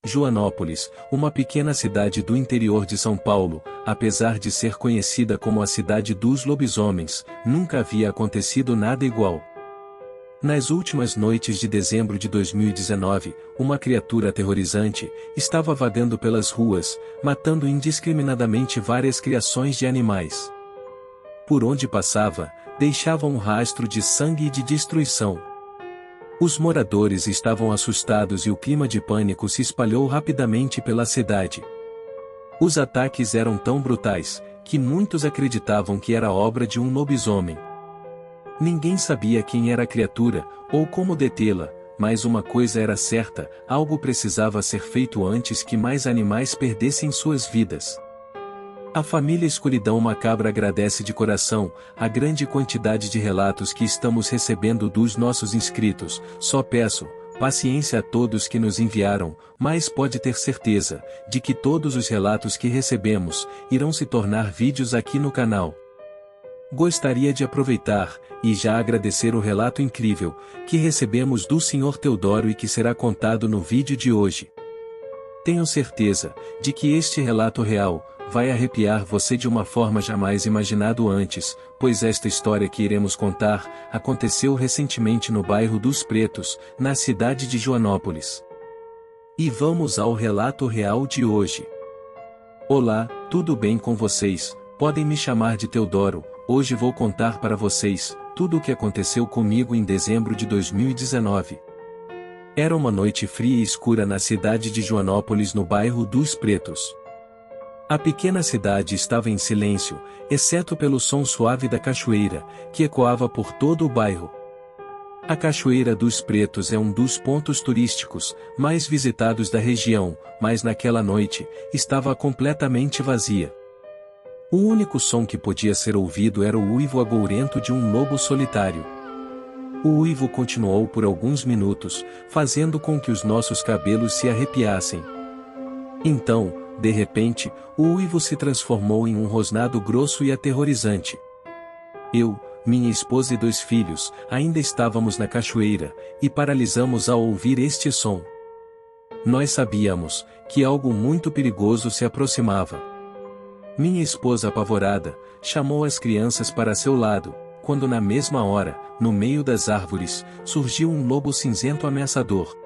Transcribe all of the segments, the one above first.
Joanópolis, uma pequena cidade do interior de São Paulo, apesar de ser conhecida como a cidade dos lobisomens, nunca havia acontecido nada igual. Nas últimas noites de dezembro de 2019, uma criatura aterrorizante estava vagando pelas ruas, matando indiscriminadamente várias criações de animais. Por onde passava, deixava um rastro de sangue e de destruição. Os moradores estavam assustados e o clima de pânico se espalhou rapidamente pela cidade. Os ataques eram tão brutais, que muitos acreditavam que era obra de um lobisomem. Ninguém sabia quem era a criatura, ou como detê-la, mas uma coisa era certa, algo precisava ser feito antes que mais animais perdessem suas vidas. A família Escuridão Macabra agradece de coração a grande quantidade de relatos que estamos recebendo dos nossos inscritos. Só peço paciência a todos que nos enviaram, mas pode ter certeza de que todos os relatos que recebemos irão se tornar vídeos aqui no canal. Gostaria de aproveitar e já agradecer o relato incrível que recebemos do Sr. Teodoro e que será contado no vídeo de hoje. Tenho certeza de que este relato real vai arrepiar você de uma forma jamais imaginado antes, pois esta história que iremos contar aconteceu recentemente no bairro dos Pretos, na cidade de Joanópolis. E vamos ao relato real de hoje. Olá, tudo bem com vocês? Podem me chamar de Teodoro. Hoje vou contar para vocês tudo o que aconteceu comigo em dezembro de 2019. Era uma noite fria e escura na cidade de Joanópolis, no bairro dos Pretos. A pequena cidade estava em silêncio, exceto pelo som suave da cachoeira, que ecoava por todo o bairro. A Cachoeira dos Pretos é um dos pontos turísticos mais visitados da região, mas naquela noite, estava completamente vazia. O único som que podia ser ouvido era o uivo agourento de um lobo solitário. O uivo continuou por alguns minutos, fazendo com que os nossos cabelos se arrepiassem. Então, de repente, o uivo se transformou em um rosnado grosso e aterrorizante. Eu, minha esposa e 2 filhos, ainda estávamos na cachoeira, e paralisamos ao ouvir este som. Nós sabíamos que algo muito perigoso se aproximava. Minha esposa, apavorada, chamou as crianças para seu lado, quando na mesma hora, no meio das árvores, surgiu um lobo cinzento ameaçador.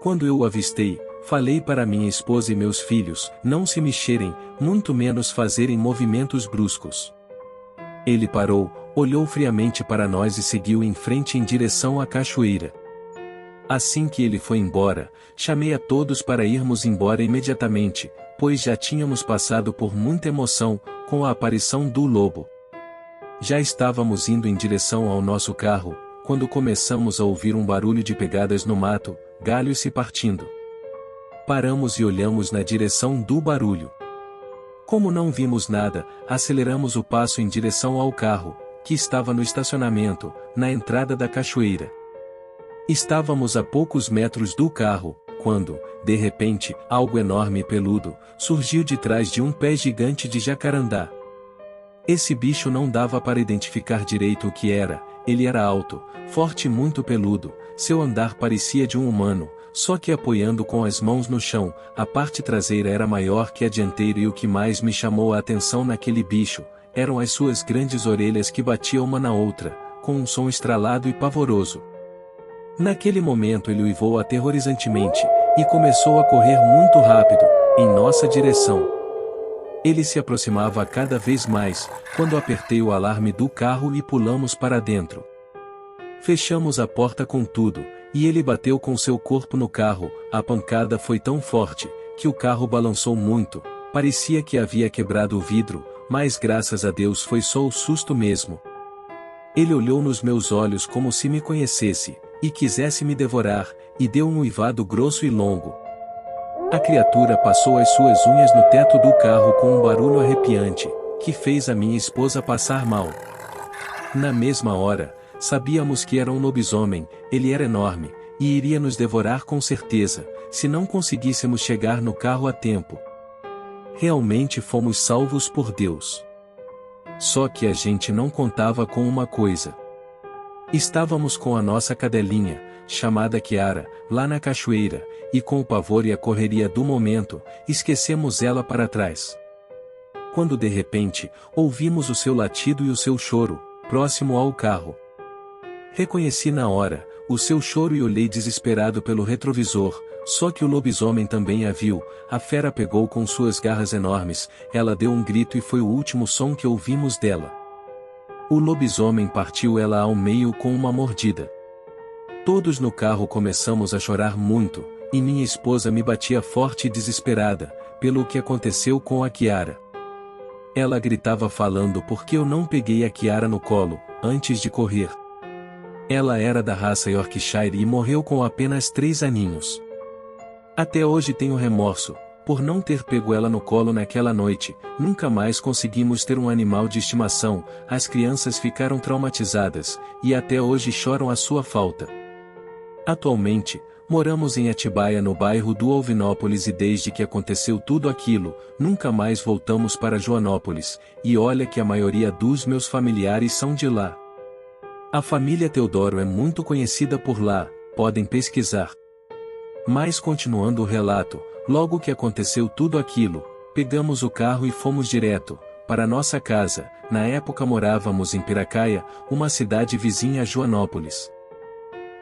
Quando eu o avistei, falei para minha esposa e meus filhos não se mexerem, muito menos fazerem movimentos bruscos. Ele parou, olhou friamente para nós e seguiu em frente em direção à cachoeira. Assim que ele foi embora, chamei a todos para irmos embora imediatamente, pois já tínhamos passado por muita emoção com a aparição do lobo. Já estávamos indo em direção ao nosso carro, quando começamos a ouvir um barulho de pegadas no mato, galhos se partindo. Paramos e olhamos na direção do barulho. Como não vimos nada, aceleramos o passo em direção ao carro, que estava no estacionamento, na entrada da cachoeira. Estávamos a poucos metros do carro, quando, de repente, algo enorme e peludo surgiu de trás de um pé gigante de jacarandá. Esse bicho não dava para identificar direito o que era. Ele era alto, forte e muito peludo, seu andar parecia de um humano, só que apoiando com as mãos no chão, a parte traseira era maior que a dianteira e o que mais me chamou a atenção naquele bicho, eram as suas grandes orelhas que batiam uma na outra, com um som estralado e pavoroso. Naquele momento ele uivou aterrorizantemente, e começou a correr muito rápido, em nossa direção. Ele se aproximava cada vez mais, quando apertei o alarme do carro e pulamos para dentro. Fechamos a porta com tudo, e ele bateu com seu corpo no carro. A pancada foi tão forte, que o carro balançou muito, parecia que havia quebrado o vidro, mas graças a Deus foi só o susto mesmo. Ele olhou nos meus olhos como se me conhecesse, e quisesse me devorar, e deu um uivado grosso e longo. A criatura passou as suas unhas no teto do carro com um barulho arrepiante, que fez a minha esposa passar mal. Na mesma hora, sabíamos que era um lobisomem. Ele era enorme, e iria nos devorar com certeza, se não conseguíssemos chegar no carro a tempo. Realmente fomos salvos por Deus. Só que a gente não contava com uma coisa. Estávamos com a nossa cadelinha, chamada Kiara, lá na cachoeira, e com o pavor e a correria do momento, esquecemos ela para trás. Quando de repente, ouvimos o seu latido e o seu choro, próximo ao carro. Reconheci na hora, o seu choro e olhei desesperado pelo retrovisor, só que o lobisomem também a viu, a fera pegou com suas garras enormes, ela deu um grito e foi o último som que ouvimos dela. O lobisomem partiu ela ao meio com uma mordida. Todos no carro começamos a chorar muito, e minha esposa me batia forte e desesperada, pelo que aconteceu com a Kiara. Ela gritava falando porque eu não peguei a Kiara no colo, antes de correr. Ela era da raça Yorkshire e morreu com apenas 3 aninhos. Até hoje tenho remorso, por não ter pego ela no colo naquela noite, nunca mais conseguimos ter um animal de estimação, as crianças ficaram traumatizadas, e até hoje choram a sua falta. Atualmente, moramos em Atibaia no bairro do Alvinópolis e desde que aconteceu tudo aquilo, nunca mais voltamos para Joanópolis, e olha que a maioria dos meus familiares são de lá. A família Teodoro é muito conhecida por lá, podem pesquisar. Mas continuando o relato, logo que aconteceu tudo aquilo, pegamos o carro e fomos direto para nossa casa. Na época morávamos em Piracaia, uma cidade vizinha a Joanópolis.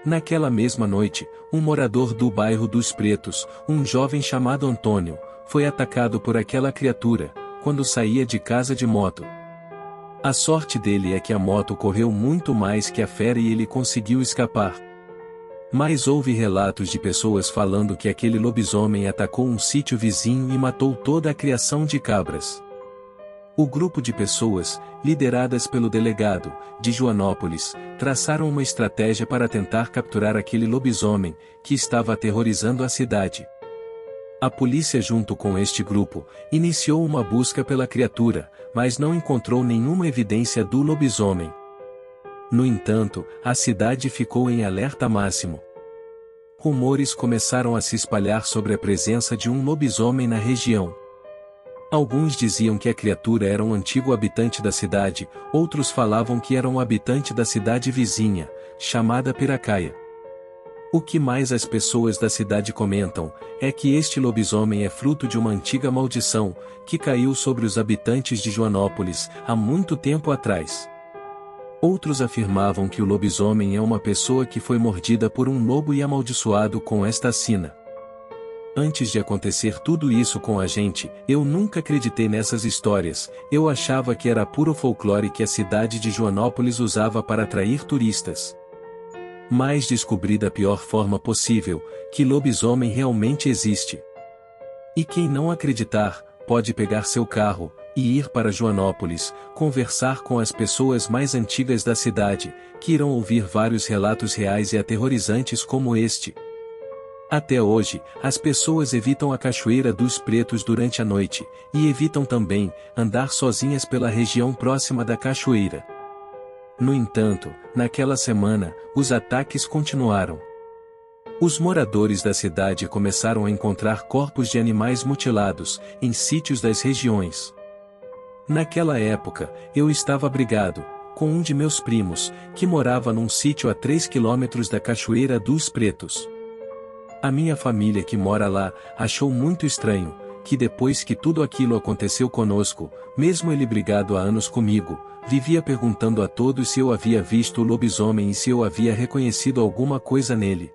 Naquela mesma noite, um morador do bairro dos Pretos, um jovem chamado Antônio, foi atacado por aquela criatura, quando saía de casa de moto. A sorte dele é que a moto correu muito mais que a fera e ele conseguiu escapar. Mas houve relatos de pessoas falando que aquele lobisomem atacou um sítio vizinho e matou toda a criação de cabras. O grupo de pessoas, lideradas pelo delegado, de Joanópolis, traçaram uma estratégia para tentar capturar aquele lobisomem, que estava aterrorizando a cidade. A polícia junto com este grupo, iniciou uma busca pela criatura, mas não encontrou nenhuma evidência do lobisomem. No entanto, a cidade ficou em alerta máximo. Rumores começaram a se espalhar sobre a presença de um lobisomem na região. Alguns diziam que a criatura era um antigo habitante da cidade, outros falavam que era um habitante da cidade vizinha, chamada Piracaia. O que mais as pessoas da cidade comentam, é que este lobisomem é fruto de uma antiga maldição, que caiu sobre os habitantes de Joanópolis, há muito tempo atrás. Outros afirmavam que o lobisomem é uma pessoa que foi mordida por um lobo e amaldiçoado com esta sina. Antes de acontecer tudo isso com a gente, eu nunca acreditei nessas histórias, eu achava que era puro folclore que a cidade de Joanópolis usava para atrair turistas. Mas descobri da pior forma possível, que lobisomem realmente existe. E quem não acreditar, pode pegar seu carro, e ir para Joanópolis, conversar com as pessoas mais antigas da cidade, que irão ouvir vários relatos reais e aterrorizantes como este. Até hoje, as pessoas evitam a Cachoeira dos Pretos durante a noite, e evitam também andar sozinhas pela região próxima da cachoeira. No entanto, naquela semana, os ataques continuaram. Os moradores da cidade começaram a encontrar corpos de animais mutilados, em sítios das regiões. Naquela época, eu estava abrigado, com um de meus primos, que morava num sítio a 3 quilômetros da Cachoeira dos Pretos. A minha família que mora lá, achou muito estranho, que depois que tudo aquilo aconteceu conosco, mesmo ele brigado há anos comigo, vivia perguntando a todos se eu havia visto o lobisomem e se eu havia reconhecido alguma coisa nele.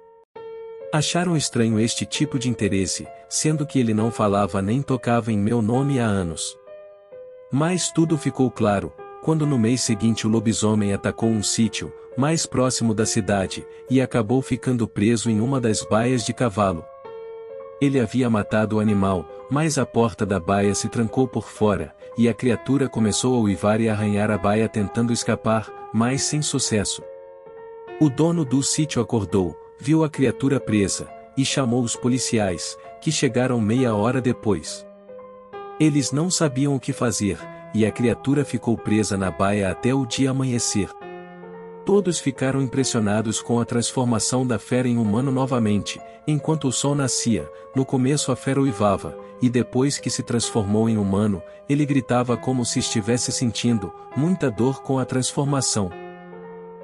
Acharam estranho este tipo de interesse, sendo que ele não falava nem tocava em meu nome há anos. Mas tudo ficou claro, quando no mês seguinte o lobisomem atacou um sítio, mais próximo da cidade, e acabou ficando preso em uma das baias de cavalo. Ele havia matado o animal, mas a porta da baia se trancou por fora, e a criatura começou a uivar e arranhar a baia tentando escapar, mas sem sucesso. O dono do sítio acordou, viu a criatura presa, e chamou os policiais, que chegaram meia hora depois. Eles não sabiam o que fazer, e a criatura ficou presa na baia até o dia amanhecer. Todos ficaram impressionados com a transformação da fera em humano novamente, enquanto o sol nascia. No começo a fera uivava, e depois que se transformou em humano, ele gritava como se estivesse sentindo muita dor com a transformação.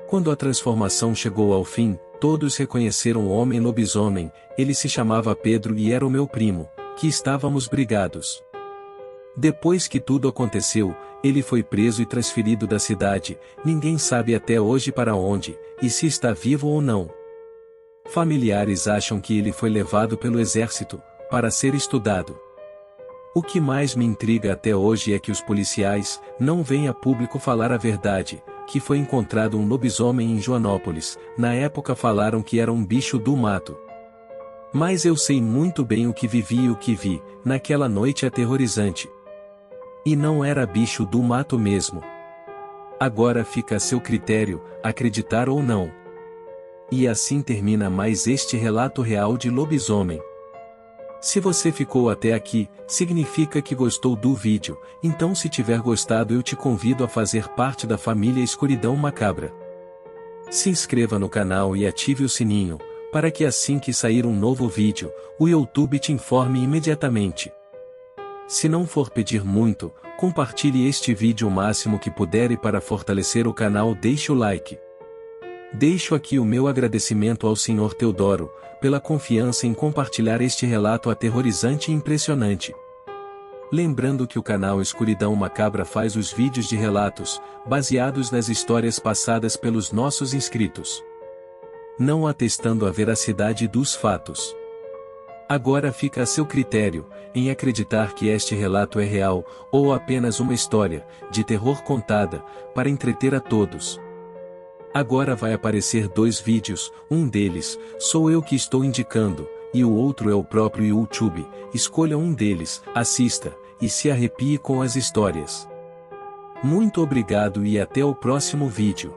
Quando a transformação chegou ao fim, Todos reconheceram o homem lobisomem, ele se chamava Pedro e era o meu primo, que estávamos brigados. Depois que tudo aconteceu, ele foi preso e transferido da cidade, ninguém sabe até hoje para onde, e se está vivo ou não. Familiares acham que ele foi levado pelo exército, para ser estudado. O que mais me intriga até hoje é que os policiais não vêm a público falar a verdade, que foi encontrado um lobisomem em Joanópolis, na época falaram que era um bicho do mato. Mas eu sei muito bem o que vivi e o que vi, naquela noite aterrorizante. E não era bicho do mato mesmo. Agora fica a seu critério, acreditar ou não. E assim termina mais este relato real de lobisomem. Se você ficou até aqui, significa que gostou do vídeo, então se tiver gostado eu te convido a fazer parte da família Escuridão Macabra. Se inscreva no canal e ative o sininho, para que assim que sair um novo vídeo, o YouTube te informe imediatamente. Se não for pedir muito, compartilhe este vídeo o máximo que puder e para fortalecer o canal deixe o like. Deixo aqui o meu agradecimento ao Sr. Teodoro, pela confiança em compartilhar este relato aterrorizante e impressionante. Lembrando que o canal Escuridão Macabra faz os vídeos de relatos, baseados nas histórias passadas pelos nossos inscritos, não atestando a veracidade dos fatos. Agora fica a seu critério, em acreditar que este relato é real, ou apenas uma história, de terror contada, para entreter a todos. Agora vai aparecer 2 vídeos, um deles, sou eu que estou indicando, e o outro é o próprio YouTube, escolha um deles, assista, e se arrepie com as histórias. Muito obrigado e até o próximo vídeo.